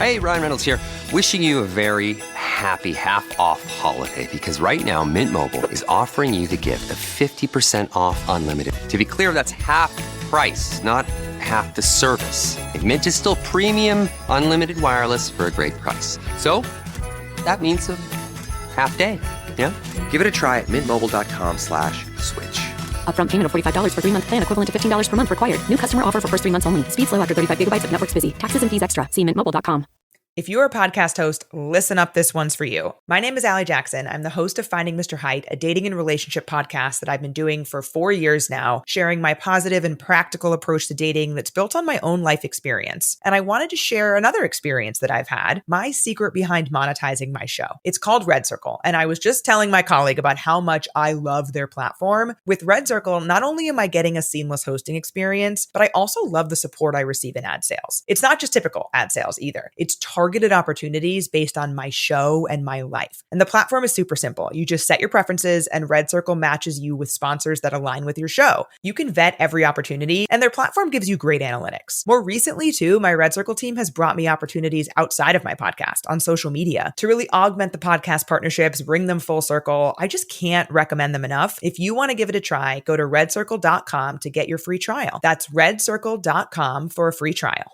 Hey, Ryan Reynolds here. Wishing you a very happy half-off holiday because right now Mint Mobile is offering you the gift of 50% off unlimited. To be clear, that's half price, not half the service. And Mint is still premium unlimited wireless for a great price. So that means a half day, yeah? Give it a try at mintmobile.com/switch. Upfront payment of $45 for 3-month plan equivalent to $15 per month required. New customer offer for first 3 months only. Speed slow after 35 gigabytes if network's busy. Taxes and fees extra. See mintmobile.com. If you're a podcast host, listen up, this one's for you. My name is Allie Jackson. I'm the host of Finding Mr. Height, a dating and relationship podcast that I've been doing for 4 years now, sharing my positive and practical approach to dating that's built on my own life experience. And I wanted to share another experience that I've had, my secret behind monetizing my show. It's called Red Circle, and I was just telling my colleague about how much I love their platform. With Red Circle, not only am I getting a seamless hosting experience, but I also love the support I receive in ad sales. It's not just typical ad sales either. It's targeted opportunities based on my show and my life. And the platform is super simple. You just set your preferences and Red Circle matches you with sponsors that align with your show. You can vet every opportunity and their platform gives you great analytics. More recently too, my Red Circle team has brought me opportunities outside of my podcast on social media to really augment the podcast partnerships, bring them full circle. I just can't recommend them enough. If you want to give it a try, go to redcircle.com to get your free trial. That's redcircle.com for a free trial.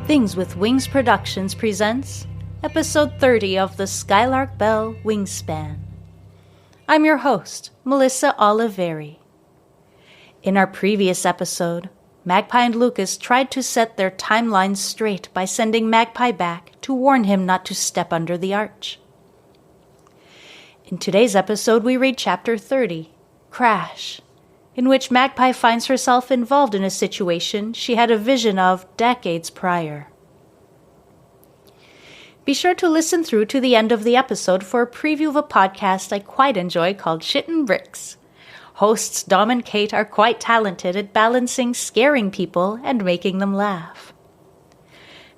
Things with Wings Productions presents Episode 30 of the Skylark Bell Wingspan. I'm your host, Melissa Oliveri. In our previous episode, Magpie and Lucas tried to set their timelines straight by sending Magpie back to warn him not to step under the arch. In today's episode, we read Chapter 30, Crash, in which Magpie finds herself involved in a situation she had a vision of decades prior. Be sure to listen through to the end of the episode for a preview of a podcast I quite enjoy called Shittin Bricks. Hosts Dom and Kate are quite talented at balancing scaring people and making them laugh.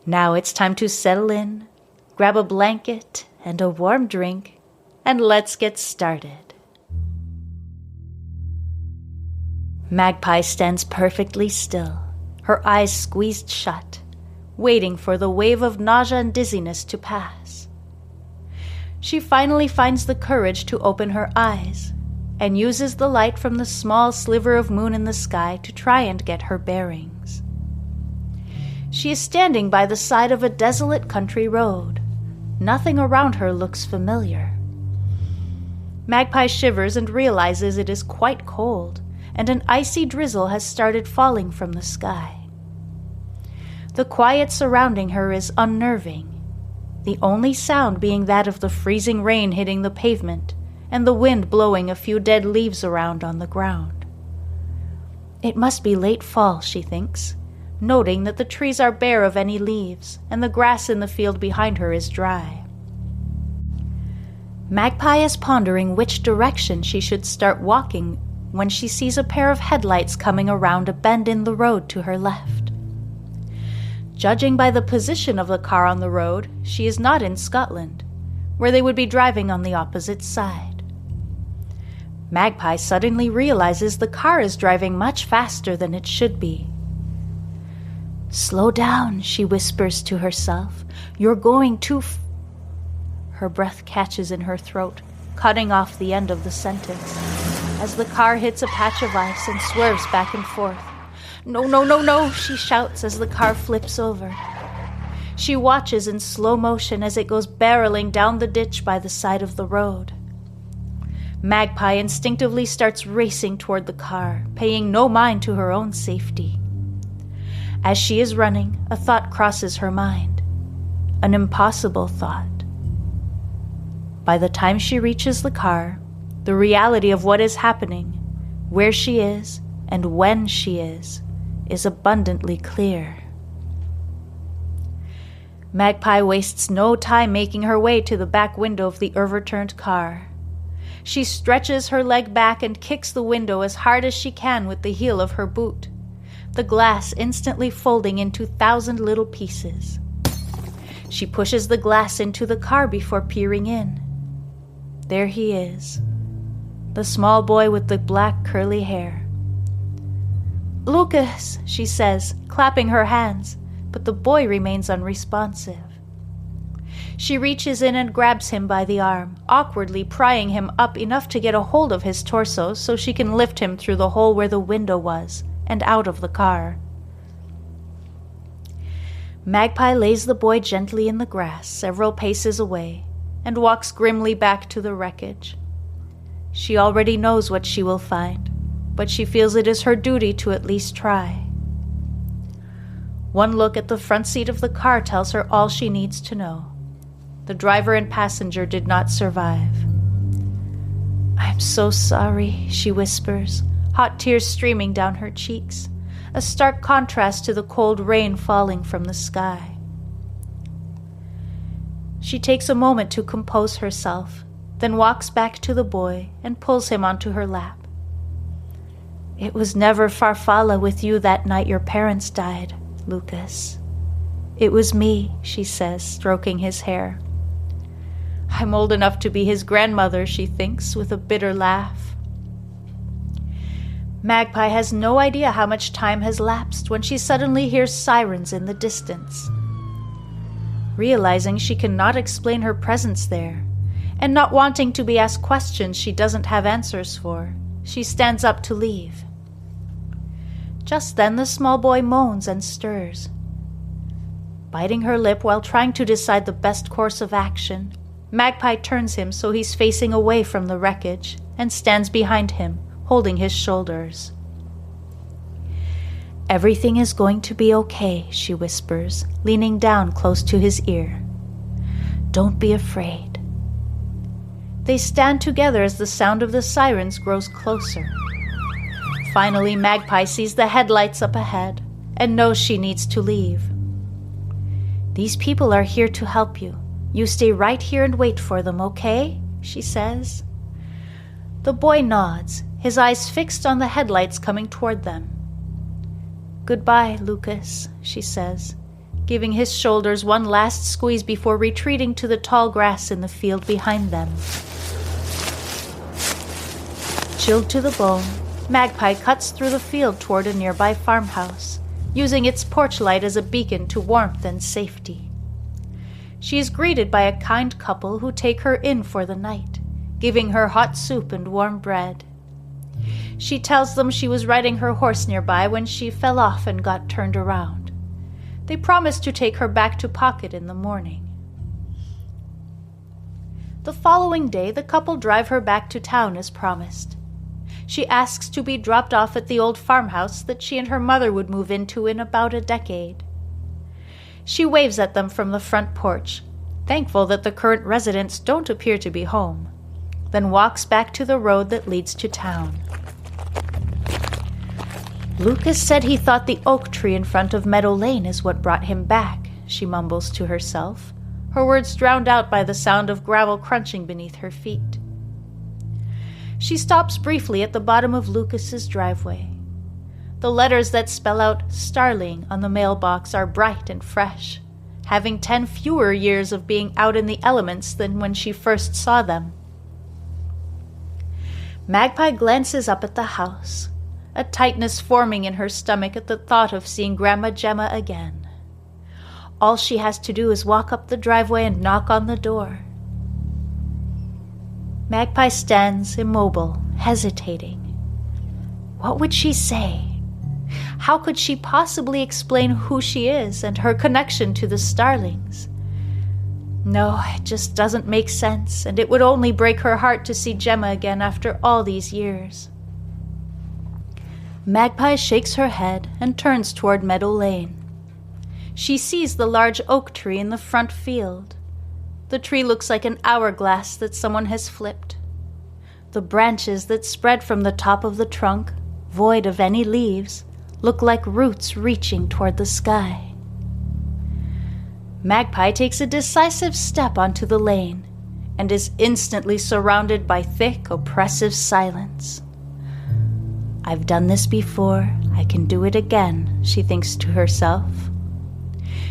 Now it's time to settle in, grab a blanket and a warm drink, and let's get started. Magpie stands perfectly still, her eyes squeezed shut, waiting for the wave of nausea and dizziness to pass. She finally finds the courage to open her eyes and uses the light from the small sliver of moon in the sky to try and get her bearings. She is standing by the side of a desolate country road. Nothing around her looks familiar. Magpie shivers and realizes it is quite cold, and an icy drizzle has started falling from the sky. The quiet surrounding her is unnerving, the only sound being that of the freezing rain hitting the pavement and the wind blowing a few dead leaves around on the ground. It must be late fall, she thinks, noting that the trees are bare of any leaves and the grass in the field behind her is dry. Magpie is pondering which direction she should start walking when she sees a pair of headlights coming around a bend in the road to her left. Judging by the position of the car on the road, she is not in Scotland, where they would be driving on the opposite side. Magpie suddenly realizes the car is driving much faster than it should be. "Slow down," she whispers to herself. "You're going too Her breath catches in her throat, cutting off the end of the sentence, as the car hits a patch of ice and swerves back and forth. "No, no, no, no," she shouts as the car flips over. She watches in slow motion as it goes barreling down the ditch by the side of the road. Magpie instinctively starts racing toward the car, paying no mind to her own safety. As she is running, a thought crosses her mind. An impossible thought. By the time she reaches the car, the reality of what is happening Where she is and when she is abundantly clear. Magpie wastes no time making her way to the back window of the overturned car. She stretches her leg back and kicks the window as hard as she can with the heel of her boot, the glass instantly folding into 1,000 little pieces. She pushes the glass into the car before peering in. There he is, the small boy with the black curly hair. "Lucas," she says, clapping her hands, but the boy remains unresponsive. She reaches in and grabs him by the arm, awkwardly prying him up enough to get a hold of his torso so she can lift him through the hole where the window was and out of the car. Magpie lays the boy gently in the grass several paces away and walks grimly back to the wreckage. She already knows what she will find, but she feels it is her duty to at least try. One look at the front seat of the car tells her all she needs to know. The driver and passenger did not survive. "I'm so sorry," she whispers, hot tears streaming down her cheeks, a stark contrast to the cold rain falling from the sky. She takes a moment to compose herself, then walks back to the boy and pulls him onto her lap. "It was never Farfalla with you that night your parents died, Lucas. It was me," she says, stroking his hair. "I'm old enough to be his grandmother," she thinks, with a bitter laugh. Magpie has no idea how much time has lapsed when she suddenly hears sirens in the distance. Realizing she cannot explain her presence there, and not wanting to be asked questions she doesn't have answers for, she stands up to leave. Just then the small boy moans and stirs. Biting her lip while trying to decide the best course of action, Magpie turns him so he's facing away from the wreckage and stands behind him, holding his shoulders. "Everything is going to be okay," she whispers, leaning down close to his ear. "Don't be afraid." They stand together as the sound of the sirens grows closer. Finally, Magpie sees the headlights up ahead and knows she needs to leave. "These people are here to help you. You stay right here and wait for them, okay?" she says. The boy nods, his eyes fixed on the headlights coming toward them. "Goodbye, Lucas," she says, giving his shoulders one last squeeze before retreating to the tall grass in the field behind them. Chilled to the bone, Magpie cuts through the field toward a nearby farmhouse, using its porch light as a beacon to warmth and safety. She is greeted by a kind couple who take her in for the night, giving her hot soup and warm bread. She tells them she was riding her horse nearby when she fell off and got turned around. They promise to take her back to Pocket in the morning. The following day, the couple drive her back to town as promised. She asks to be dropped off at the old farmhouse that she and her mother would move into in about a decade. She waves at them from the front porch, thankful that the current residents don't appear to be home, then walks back to the road that leads to town. "Lucas said he thought the oak tree in front of Meadow Lane is what brought him back," she mumbles to herself, her words drowned out by the sound of gravel crunching beneath her feet. She stops briefly at the bottom of Lucas's driveway. The letters that spell out Starling on the mailbox are bright and fresh, having 10 fewer years of being out in the elements than when she first saw them. Magpie glances up at the house, a tightness forming in her stomach at the thought of seeing Grandma Gemma again. All she has to do is walk up the driveway and knock on the door. Magpie stands immobile, hesitating. What would she say? How could she possibly explain who she is and her connection to the Starlings? No, it just doesn't make sense, and it would only break her heart to see Gemma again after all these years. Magpie shakes her head and turns toward Meadow Lane. She sees the large oak tree in the front field. The tree looks like an hourglass that someone has flipped. The branches that spread from the top of the trunk, void of any leaves, look like roots reaching toward the sky. Magpie takes a decisive step onto the lane and is instantly surrounded by thick, oppressive silence. I've done this before, I can do it again, she thinks to herself.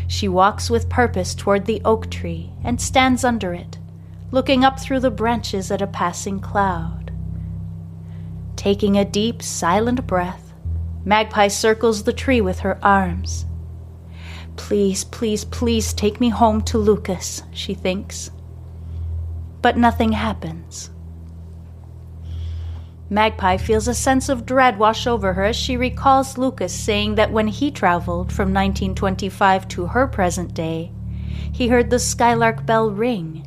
She walks with purpose toward the oak tree and stands under it, looking up through the branches at a passing cloud. Taking a deep, silent breath, Magpie circles the tree with her arms. Please, please, please take me home to Lucas, she thinks. But nothing happens. Magpie feels a sense of dread wash over her as she recalls Lucas saying that when he traveled from 1925 to her present day, he heard the Skylark Bell ring,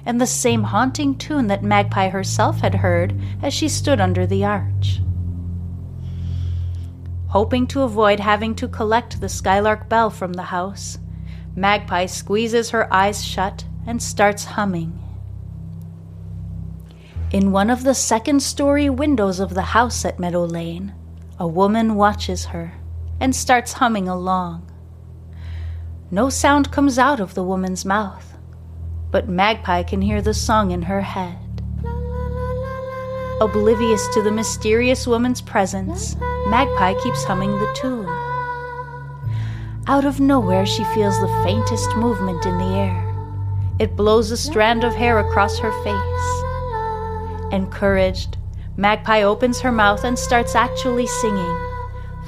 and the same haunting tune that Magpie herself had heard as she stood under the arch. Hoping to avoid having to collect the Skylark Bell from the house, Magpie squeezes her eyes shut and starts humming. In one of the second-story windows of the house at Meadow Lane, a woman watches her and starts humming along. No sound comes out of the woman's mouth, but Magpie can hear the song in her head. Oblivious to the mysterious woman's presence, Magpie keeps humming the tune. Out of nowhere, she feels the faintest movement in the air. It blows a strand of hair across her face. Encouraged, Magpie opens her mouth and starts actually singing.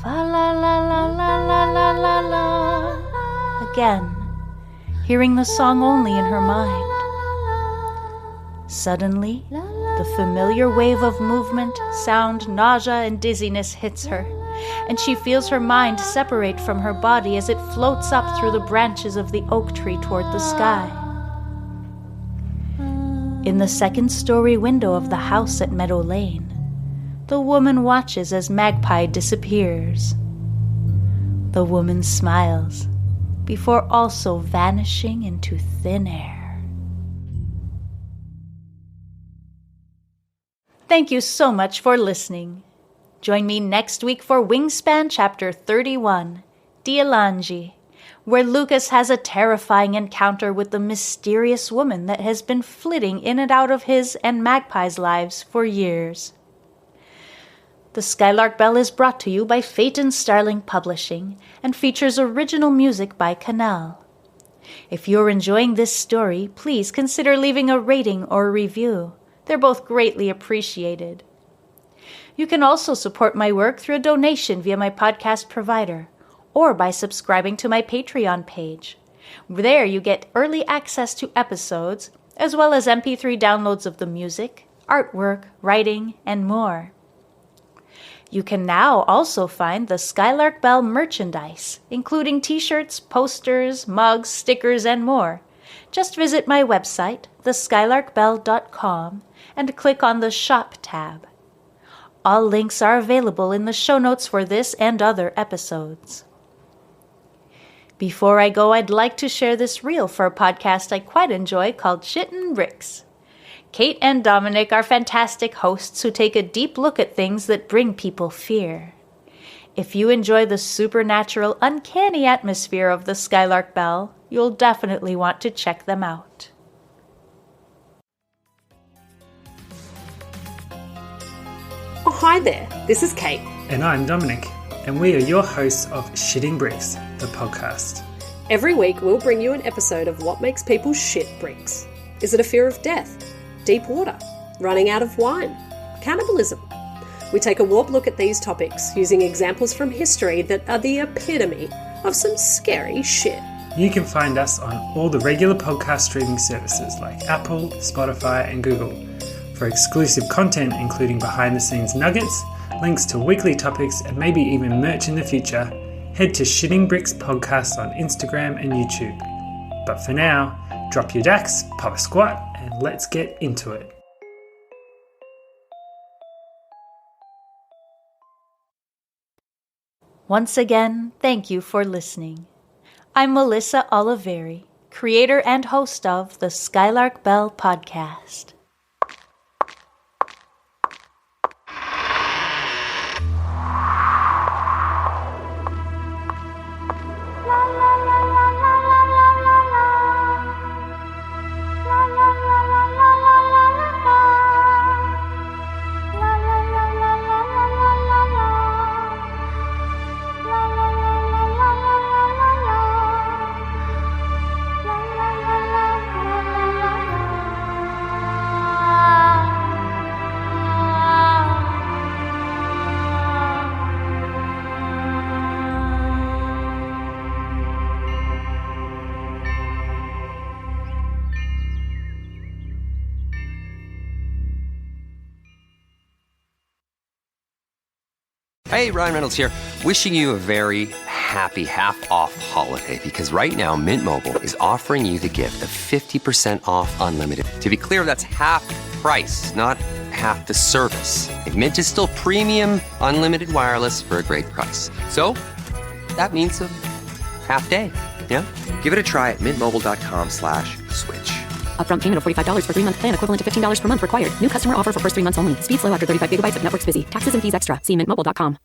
Fa la la la la la la la la. Again, hearing the song only in her mind. Suddenly, the familiar wave of movement, sound, nausea, and dizziness hits her, and she feels her mind separate from her body as it floats up through the branches of the oak tree toward the sky. In the second-story window of the house at Meadow Lane, the woman watches as Magpie disappears. The woman smiles, before also vanishing into thin air. Thank you so much for listening. Join me next week for Wingspan Chapter 31, Dialangi, where Lucas has a terrifying encounter with the mysterious woman that has been flitting in and out of his and Magpie's lives for years. The Skylark Bell is brought to you by Phaeton Starling Publishing and features original music by Canal. If you're enjoying this story, please consider leaving a rating or a review. They're both greatly appreciated. You can also support my work through a donation via my podcast provider, or by subscribing to my Patreon page. There you get early access to episodes, as well as MP3 downloads of the music, artwork, writing, and more. You can now also find the Skylark Bell merchandise, including t-shirts, posters, mugs, stickers, and more. Just visit my website, theskylarkbell.com, and click on the Shop tab. All links are available in the show notes for this and other episodes. Before I go, I'd like to share this reel for a podcast I quite enjoy called Shittin Bricks. Kate and Dominic are fantastic hosts who take a deep look at things that bring people fear. If you enjoy the supernatural, uncanny atmosphere of the Skylark Bell, you'll definitely want to check them out. Oh, hi there. This is Kate. And I'm Dominic, and we are your hosts of Shittin Bricks, the podcast. Every week we'll bring you an episode of what makes people shit bricks. Is it a fear of death? Deep water? Running out of wine? Cannibalism? We take a warped look at these topics using examples from history that are the epitome of some scary shit. You can find us on all the regular podcast streaming services like Apple, Spotify, and Google. For exclusive content including behind-the-scenes nuggets, links to weekly topics, and maybe even merch in the future, head to Shittin Bricks Podcast on Instagram and YouTube. But for now, drop your dacks, pop a squat, and let's get into it. Once again, thank you for listening. I'm Melissa Oliveri, creator and host of the Skylark Bell podcast. Hey, Ryan Reynolds here. Wishing you a very happy half-off holiday because right now Mint Mobile is offering you the gift of 50% off unlimited. To be clear, that's half price, not half the service. And Mint is still premium unlimited wireless for a great price. So that means a half day, yeah? Give it a try at mintmobile.com/switch. Upfront payment of $45 for 3-month plan, equivalent to $15 per month required. New customer offer for first 3 months only. Speed slow after 35 gigabytes if network's busy. Taxes and fees extra. See mintmobile.com.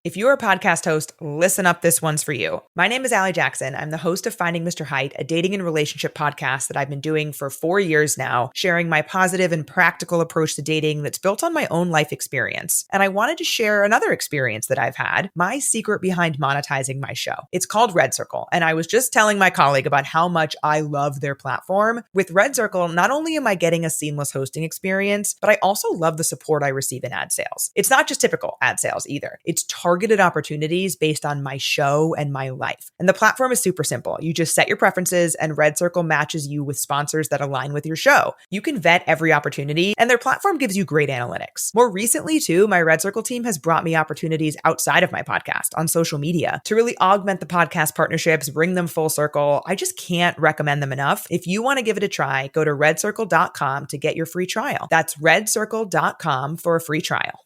If you're a podcast host, listen up, this one's for you. My name is Allie Jackson. I'm the host of Finding Mr. Height, a dating and relationship podcast that I've been doing for 4 years now, sharing my positive and practical approach to dating that's built on my own life experience. And I wanted to share another experience that I've had, my secret behind monetizing my show. It's called Red Circle, and I was just telling my colleague about how much I love their platform. With Red Circle, not only am I getting a seamless hosting experience, but I also love the support I receive in ad sales. It's not just typical ad sales either. It's targeted opportunities based on my show and my life. And the platform is super simple. You just set your preferences and Red Circle matches you with sponsors that align with your show. You can vet every opportunity and their platform gives you great analytics. More recently too, my Red Circle team has brought me opportunities outside of my podcast on social media to really augment the podcast partnerships, bring them full circle. I just can't recommend them enough. If you want to give it a try, go to redcircle.com to get your free trial. That's redcircle.com for a free trial.